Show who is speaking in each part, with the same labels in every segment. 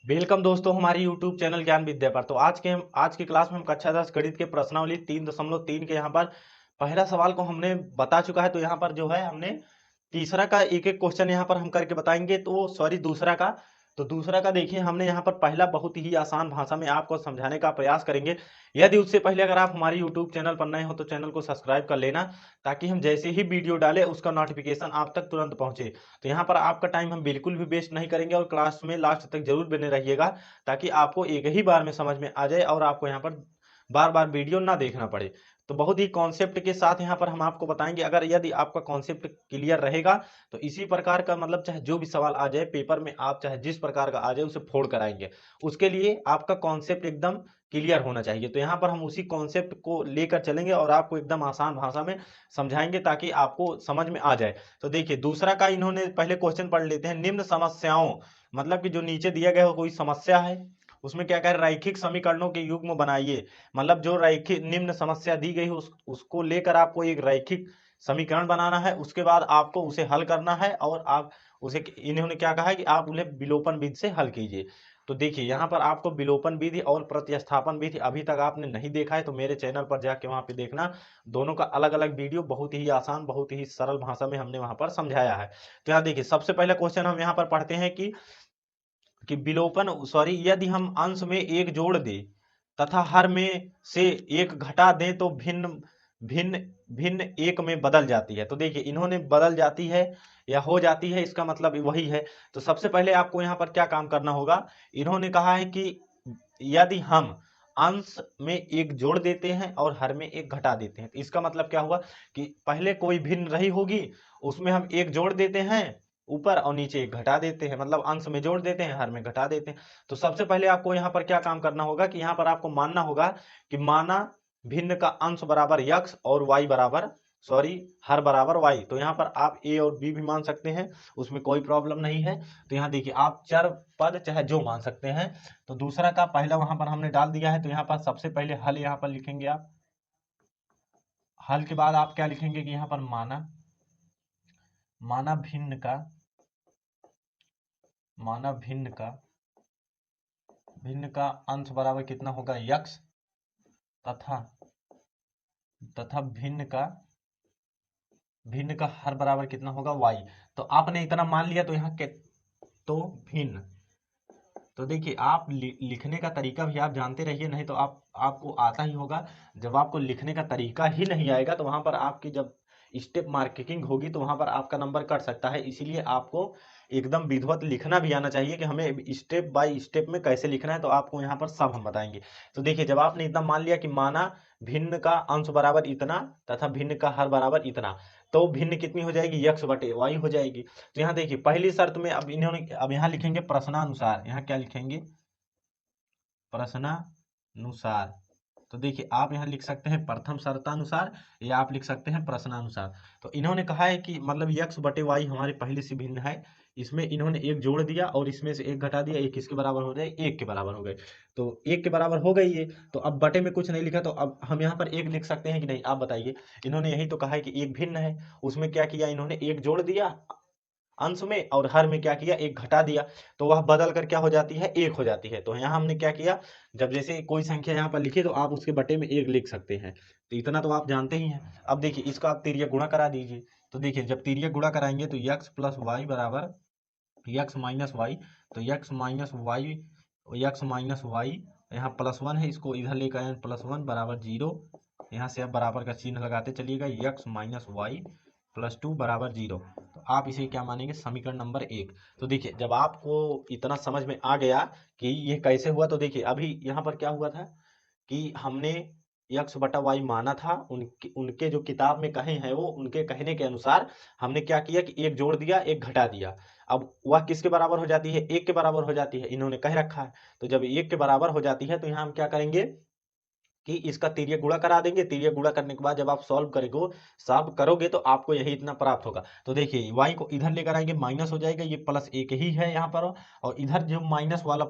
Speaker 1: Welcome दोस्तों हमारे YouTube channel ज्ञान विद्या पर। तो आज की क्लास में हम कक्षा 10 गणित के प्रश्नावली 3.3 के यहाँ पर पहला सवाल को हमने बता चुका है। तो यहाँ पर जो है हमने तीसरा का एक एक क्वेश्चन यहाँ पर हम करके बताएंगे। तो सॉरी दूसरा का देखिए, हमने यहाँ पर पहला बहुत ही आसान भाषा में आपको समझाने का प्रयास करेंगे। यदि उससे पहले अगर आप हमारे यूट्यूब चैनल पर नए हो तो चैनल को सब्सक्राइब कर लेना, ताकि हम जैसे ही वीडियो डालें उसका नोटिफिकेशन आप तक तुरंत पहुंचे। तो यहाँ पर आपका टाइम हम बिल्कुल भी वेस्ट नहीं करेंगे और क्लास में लास्ट तक जरूर बने रहिएगा, ताकि आपको एक ही बार में समझ में आ जाए और आपको यहाँ पर बार बार वीडियो ना देखना पड़े। तो बहुत ही कॉन्सेप्ट के साथ यहाँ पर हम आपको बताएंगे। अगर यदि आपका कॉन्सेप्ट क्लियर रहेगा तो इसी प्रकार का मतलब चाहे जो भी सवाल आ जाए पेपर में, आप चाहे जिस प्रकार का आ जाए उसे फोड़ कर आएंगे। उसके लिए आपका कॉन्सेप्ट एकदम क्लियर होना चाहिए। तो यहाँ पर हम उसी कॉन्सेप्ट को लेकर चलेंगे और आपको एकदम आसान भाषा में समझाएंगे ताकि आपको समझ में आ जाए। तो देखिए दूसरा का इन्होंने पहले क्वेश्चन पढ़ लेते हैं। निम्न समस्याओं, मतलब कि जो नीचे दिया गया हो कोई समस्या है, उसमें क्या कह रहे हैं, रैखिक समीकरणों के युग्म बनाइए। मतलब जो रैखिक निम्न समस्या दी गई है उसको लेकर आपको एक रैखिक समीकरण बनाना है। उसके बाद आपको उसे हल करना है और आप उसे, इन्होंने क्या कहा है कि आप उन्हें विलोपन विधि से हल कीजिए। तो देखिए यहाँ पर आपको विलोपन विधि और प्रतिस्थापन विधि अभी तक आपने नहीं देखा है तो मेरे चैनल पर जाके वहां पे देखना। दोनों का अलग अलग वीडियो बहुत ही आसान, बहुत ही सरल भाषा में हमने वहां पर समझाया है। तो यहाँ देखिए सबसे पहला क्वेश्चन हम यहाँ पर पढ़ते हैं कि विलोपन सॉरी यदि हम अंश में एक जोड़ दें तथा हर में से एक घटा दें तो भिन्न भिन्न भिन्न एक में बदल जाती है। तो देखिए इन्होंने बदल जाती है या हो जाती है, इसका मतलब वही है। तो सबसे पहले आपको यहाँ पर क्या काम करना होगा, इन्होंने कहा है कि यदि हम अंश में एक जोड़ देते हैं और हर में एक घटा देते हैं, तो इसका मतलब क्या हुआ कि पहले कोई भिन्न रही होगी, उसमें हम एक जोड़ देते हैं ऊपर और नीचे एक घटा देते हैं, मतलब अंश में जोड़ देते हैं हर में घटा देते हैं। तो सबसे पहले आपको यहाँ पर क्या काम करना होगा कि यहाँ पर आपको मानना होगा कि माना भिन्न का अंश बराबर यक्स और वाई बराबर सॉरी हर बराबर वाई। तो यहाँ पर आप ए और बी भी मान सकते हैं, उसमें कोई प्रॉब्लम नहीं है। तो यहाँ देखिए आप चर पद चाहे जो मान सकते हैं। तो दूसरा का पहला वहां पर हमने डाल दिया है। तो यहाँ पर सबसे पहले हल यहाँ पर लिखेंगे आप। हल के बाद आप क्या लिखेंगे कि यहाँ पर माना माना भिन्न का माना भिन्न का अंश बराबर कितना होगा यक्स, तथा तथा भिन्न का हर बराबर कितना होगा वाई। तो आपने इतना मान लिया तो यहाँ के तो भिन्न। तो देखिए आप लिखने का तरीका भी आप जानते रहिए, नहीं तो आपको आता ही होगा। जब आपको लिखने का तरीका ही नहीं आएगा तो वहां पर आपकी जब स्टेप मार्किंग होगी तो वहां पर आपका नंबर कट सकता है। इसीलिए आपको एकदम विधिवत लिखना भी आना चाहिए कि हमें स्टेप बाय स्टेप में कैसे लिखना है। तो आपको यहाँ पर सब हम बताएंगे। तो देखिए जब आपने इतना मान लिया कि माना भिन्न का अंश बराबर इतना तथा भिन्न का हर बराबर इतना, तो भिन्न कितनी हो जाएगी, यक्स बटे वाई हो जाएगी। तो यहाँ देखिए पहली शर्त में अब यहाँ लिखेंगे प्रश्नानुसार। यहाँ क्या लिखेंगे, प्रश्नानुसार। तो देखिए आप यहाँ लिख सकते हैं प्रथम शर्तानुसार या आप लिख सकते हैं प्रश्नानुसार। तो इन्होंने कहा है कि मतलब यक्स बटे वाई हमारे पहले से भिन्न है, इसमें इन्होंने एक जोड़ दिया और इसमें से एक घटा दिया, एक किसके बराबर हो गए, एक के बराबर हो गए। तो एक के बराबर हो गई ये, तो अब बटे में कुछ नहीं लिखा तो अब हम यहाँ पर एक लिख सकते हैं कि नहीं, आप बताइए। इन्होंने यही तो कहा है कि एक भिन्न है, उसमें क्या किया इन्होंने, एक जोड़ दिया अंश में और हर में क्या किया, एक घटा दिया। तो वह बदल कर क्या हो जाती है, एक हो जाती है। तो यहाँ हमने क्या किया, जब जैसे कोई संख्या यहाँ पर लिखी तो आप उसके बटे में एक लिख सकते हैं। तो इतना तो आप जानते ही हैं। अब देखिए इसका आप तिर्यक गुणा करा दीजिए। तो देखिए जब तिर्यक गुणा कराएंगे तो यक्स प्लस वाई बराबर यक्स माइनस वाई। तो यक्स माइनस वाई यहाँ प्लस वन है, इसको इधर लेकर आए प्लस वन बराबर जीरो। यहाँ से अब बराबर का चिन्ह लगाते चलिएगा, x minus y plus two बराबर जीरो। तो आप इसे क्या मानेंगे, समीकरण नंबर एक। तो देखिए जब आपको इतना समझ में आ गया कि ये कैसे हुआ, तो देखिए अभी यहाँ पर क्या हुआ था कि हमने यक्स बटा वाई माना था, उनके उनके जो किताब में कहे हैं वो उनके कहने के अनुसार हमने क्या किया कि एक जोड़ दिया एक घटा दिया। अब वह किसके बराबर हो जाती है, एक के बराबर हो जाती है, इन्होंने कह रखा है। तो जब एक के बराबर हो जाती है तो यहाँ हम क्या करेंगे कि इसका तिर्यक गुणा करा देंगे। तिर्यक गुणा करने के बाद जब आप सॉल्व करोगे तो आपको यही इतना प्राप्त होगा। तो देखिए y को इधर लेकर आएंगे, माइनस हो जाएगा, ये प्लस एक ही है यहाँ पर, और इधर जो माइनस वाला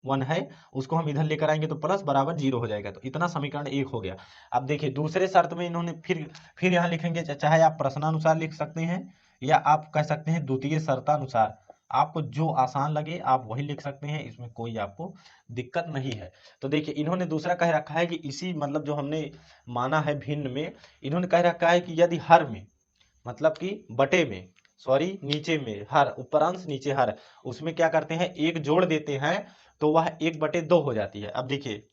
Speaker 1: वन है उसको हम इधर लेकर आएंगे तो प्लस बराबर जीरो हो जाएगा। तो इतना समीकरण एक हो गया। अब देखिए दूसरे शर्त में इन्होंने फिर यहाँ लिखेंगे, चाहे आप प्रश्नानुसार लिख सकते हैं या आप कह सकते हैं द्वितीय शर्तानुसार। आपको जो आसान लगे आप वही लिख सकते हैं, इसमें कोई आपको दिक्कत नहीं है। तो देखिए इन्होंने दूसरा कह रखा है कि इसी मतलब जो हमने माना है भिन्न में, इन्होंने कह रखा है कि यदि हर में मतलब कि बटे में, सॉरी नीचे में हर, ऊपर अंश नीचे हर, उसमें क्या करते हैं एक जोड़ देते हैं तो वह 1/2 हो जाती है। अब देखिए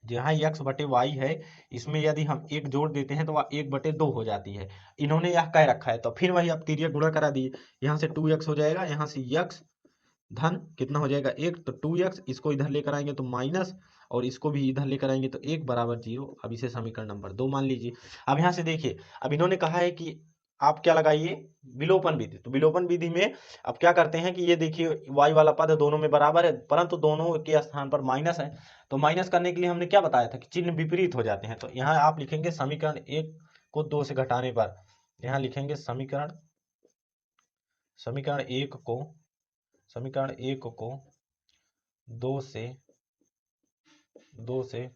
Speaker 1: जहाँ x बटे वाई है, इसमें यदि हम एक जोड़ देते हैं तो वह 1/2 हो जाती है। इन्होंने यह कह रखा है तो फिर वही आप तिर्यक गुणा करा दिए, यहाँ से 2x हो जाएगा, यहाँ से x धन कितना हो जाएगा 1, तो 2x, इसको इधर लेकर आएंगे तो माइनस, और इसको भी इधर लेकर आएंगे तो 1 बराबर 0। अब इसे समीकरण नंबर 2 मान लीजिए। अब यहाँ से देखिए, अब इन्होंने कहा है कि आप क्या लगाइए, विलोपन विधि। तो विलोपन विधि में अब क्या करते हैं कि ये देखिए y वाला पद दोनों में बराबर है, परंतु दोनों के स्थान पर माइनस है। तो माइनस करने के लिए हमने क्या बताया था कि चिन्ह विपरीत हो जाते हैं। तो यहाँ आप लिखेंगे समीकरण 1 को 2 से घटाने पर, यहाँ लिखेंगे समीकरण समीकरण 1 को समीकरण 1 को 2 से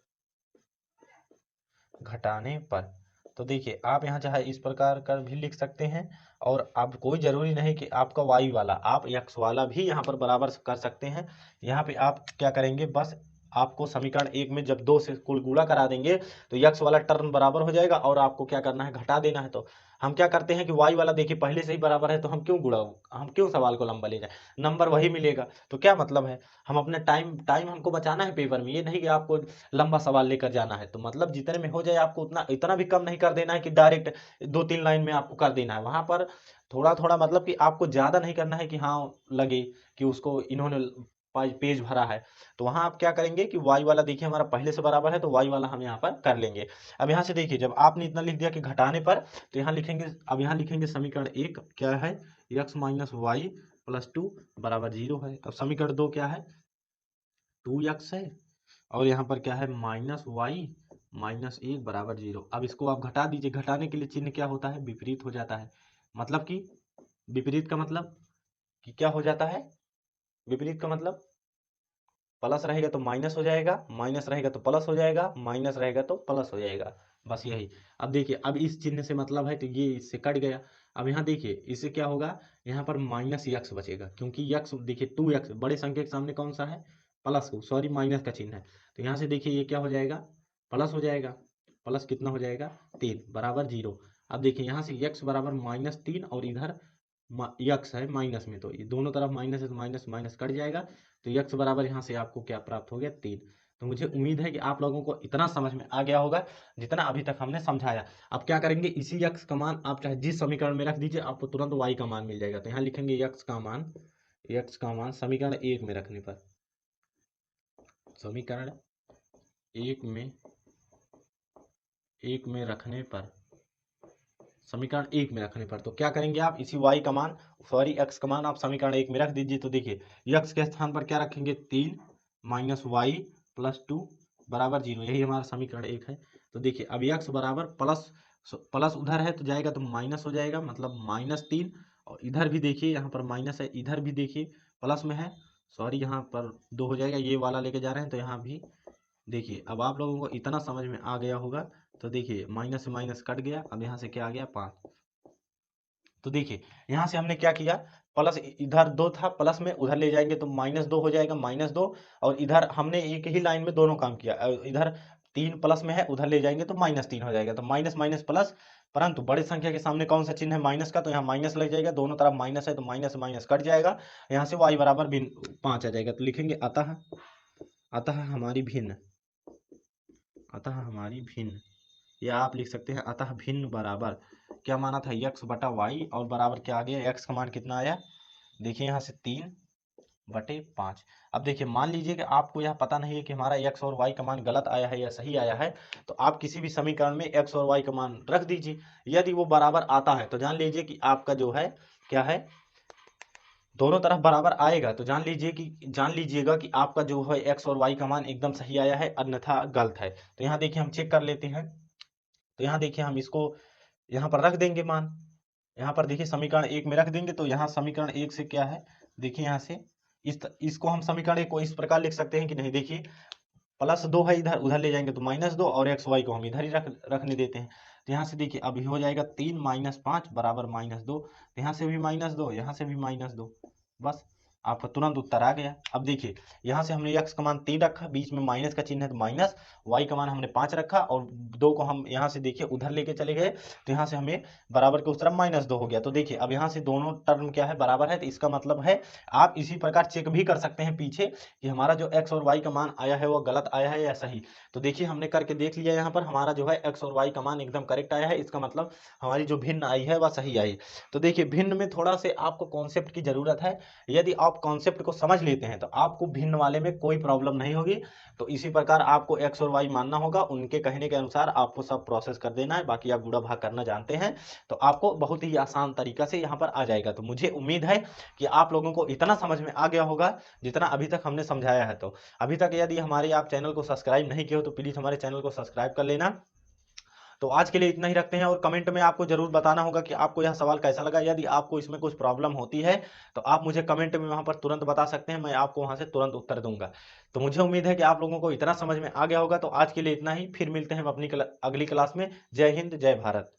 Speaker 1: घटाने पर, तो देखिए आप यहाँ चाहे इस प्रकार कर भी लिख सकते हैं, और अब कोई जरूरी नहीं कि आपका y वाला, आप x वाला भी यहाँ पर बराबर कर सकते हैं। यहाँ पे आप क्या करेंगे, बस आपको समीकरण 1 में जब 2 से कुल गुणा करा देंगे तो x वाला टर्म बराबर हो जाएगा, और आपको क्या करना है घटा देना है। तो हम क्या करते हैं कि y वाला देखिए पहले से ही बराबर है, तो हम क्यों सवाल को लंबा ले जाए, नंबर वही मिलेगा। तो क्या मतलब है, हम अपने टाइम टाइम हमको बचाना है पेपर में, ये नहीं कि आपको लंबा सवाल लेकर जाना है। तो मतलब जितने में हो जाए आपको उतना, इतना भी कम नहीं कर देना है कि डायरेक्ट 2-3 लाइन में आपको कर देना है। वहां पर थोड़ा थोड़ा मतलब कि आपको ज्यादा नहीं करना है कि हाँ लगे कि उसको इन्होंने पेज भरा है। तो वहां आप क्या करेंगे कि y वाला देखिए हमारा पहले से बराबर है, तो y वाला हम यहाँ पर कर लेंगे। अब यहाँ से देखिए जब आपने इतना लिख दिया कि घटाने पर, तो यहाँ लिखेंगे, अब यहाँ लिखेंगे समीकरण 1 क्या है, x माइनस वाई प्लस 2 बराबर 0 है। अब समीकरण 2 क्या है, 2x है, और यहाँ पर क्या है माइनस वाई माइनस 1 बराबर 0। अब इसको आप घटा दीजिए, घटाने के लिए चिन्ह क्या होता है, विपरीत हो जाता है। मतलब कि विपरीत का मतलब कि क्या हो जाता है, विपरीत का मतलब प्लस रहेगा तो माइनस हो जाएगा, माइनस रहेगा तो प्लस हो जाएगा, माइनस रहेगा तो प्लस हो जाएगा, बस यही। अब देखिए अब इस चिन्ह से मतलब है तो ये इससे कट गया। अब यहाँ देखिए इससे क्या होगा, यहाँ पर माइनस यक्स बचेगा, क्योंकि यक्स देखिए 2x बड़े संख्या के सामने कौन सा है, प्लस को, सॉरी माइनस का चिन्ह है। तो यहाँ से देखिए ये क्या हो जाएगा, प्लस हो जाएगा, प्लस कितना हो जाएगा 3 बराबर 0। अब देखिए यहाँ से यक्स बराबर -3, और इधर यक्स है माइनस में, तो ये दोनों तरफ माइनस है तो माइनस माइनस कट जाएगा। तो यक्स बराबर यहाँ से आपको क्या प्राप्त हो गया 3। तो मुझे उम्मीद है कि आप लोगों को इतना समझ में आ गया होगा जितना अभी तक हमने समझाया। अब क्या करेंगे, इसी यक्स का मान आप चाहे जिस समीकरण में रख दीजिए, आपको तुरंत वाई का मान मिल जाएगा। तो यहाँ लिखेंगे यक्स का मान समीकरण 1 में रखने पर, समीकरण 1 में रखने पर, समीकरण 1 में रखने पर तो क्या करेंगे आप, इसी y का मान, सॉरी x का मान आप समीकरण 1 में रख दीजिए। तो देखिए x के स्थान पर क्या रखेंगे 3 माइनस वाई प्लस 2 बराबर 0, यही हमारा समीकरण 1 है। तो देखिए अब x बराबर प्लस, प्लस उधर है तो जाएगा तो माइनस हो जाएगा, मतलब -3, और इधर भी देखिए यहाँ पर माइनस है, इधर भी देखिए प्लस में है, सॉरी यहाँ पर 2 हो जाएगा, ये वाला लेके जा रहे हैं तो यहाँ भी देखिए। अब आप लोगों को इतना समझ में आ गया होगा। तो देखिए माइनस से माइनस कट गया, अब यहाँ से क्या आ गया 5। तो देखिए यहाँ से हमने क्या किया, प्लस इधर 2 था, प्लस में उधर ले जाएंगे तो -2 हो जाएगा, -2, और इधर हमने एक ही लाइन में दोनों काम किया, इधर 3 प्लस में है, उधर ले जाएंगे तो -3 हो जाएगा। तो माइनस माइनस प्लस, परंतु बड़ी संख्या के सामने कौन सा चिन्ह है माइनस का, तो यहाँ माइनस लग जाएगा, दोनों तरफ माइनस है तो माइनस से माइनस कट जाएगा, यहाँ से y बराबर 5 आ जाएगा। तो लिखेंगे अतः अतः हमारी भिन्न अतः हमारी भिन्न, या आप लिख सकते हैं अतः भिन्न बराबर, क्या माना था x बटा वाई, और बराबर क्या आ गया, x का मान कितना आया, देखिए यहाँ से 3/5। अब देखिए मान लीजिए कि आपको यह पता नहीं है कि हमारा x और y का मान गलत आया है या सही आया है, तो आप किसी भी समीकरण में x और y का मान रख दीजिए। यदि वो बराबर आता है तो जान लीजिए कि आपका जो है क्या है, दोनों तरफ बराबर आएगा, तो जान लीजिएगा कि आपका जो है x और y का मान एकदम सही आया है, अन्यथा गलत है। तो यहाँ देखिए हम चेक कर लेते हैं। तो यहाँ देखिए हम इसको यहाँ पर रख देंगे मान, यहाँ पर देखिए समीकरण 1 में रख देंगे, तो यहाँ समीकरण 1 से क्या है, देखिए यहाँ से इसको हम समीकरण 1 को इस प्रकार लिख सकते हैं कि नहीं, देखिए +2 है, इधर उधर ले जाएंगे तो -2, और एक्स वाई को हम इधर ही रखने देते हैं। तो यहाँ से देखिए अभी हो जाएगा 3 - 5 बराबर -2, तो यहाँ से भी -2, यहाँ से भी -2, बस आपका तुरंत उत्तर आ गया। अब देखिए यहाँ से हमने x का मान 3 रखा, बीच में माइनस का चिन्ह है तो माइनस, y का मान हमने 5 रखा और 2 को हम यहाँ से देखिए उधर लेके चले गए तो यहाँ से हमें बराबर के उस तरफ -2 हो गया। तो देखिए अब यहाँ से दोनों टर्म क्या है, बराबर है, तो इसका मतलब है आप इसी प्रकार चेक भी कर सकते हैं पीछे कि हमारा जो x और y का मान आया है वो गलत आया है या सही। तो देखिए हमने करके देख लिया, यहाँ पर हमारा जो है x और y का मान एकदम करेक्ट आया है, इसका मतलब हमारी जो भिन्न आई है वह सही आई। तो देखिए भिन्न में थोड़ा से आपको कॉन्सेप्ट की जरूरत है, यदि आप कॉन्सेप्ट को समझ लेते हैं तो आपको भिन्न वाले में कोई प्रॉब्लम नहीं होगी। तो इसी प्रकार आपको एक्स और वाई मानना होगा, उनके कहने के अनुसार आपको सब प्रोसेस कर देना है, बाकी आप गुणा भाग करना जानते हैं तो आपको बहुत ही आसान तरीका से यहाँ पर आ जाएगा। तो मुझे उम्मीद है कि आप लोगों को इतना समझ में आ गया होगा जितना अभी तक हमने समझाया है। तो अभी तक यदि हमारे आप चैनल को सब्सक्राइब नहीं किए हो तो प्लीज हमारे चैनल को सब्सक्राइब कर लेना। तो आज के लिए इतना ही रखते हैं और कमेंट में आपको जरूर बताना होगा कि आपको यह सवाल कैसा लगा। यदि आपको इसमें कुछ प्रॉब्लम होती है तो आप मुझे कमेंट में वहां पर तुरंत बता सकते हैं, मैं आपको वहां से तुरंत उत्तर दूंगा। तो मुझे उम्मीद है कि आप लोगों को इतना समझ में आ गया होगा। तो आज के लिए इतना ही, फिर मिलते हैं हम अपनी अगली क्लास में। जय हिंद, जय भारत।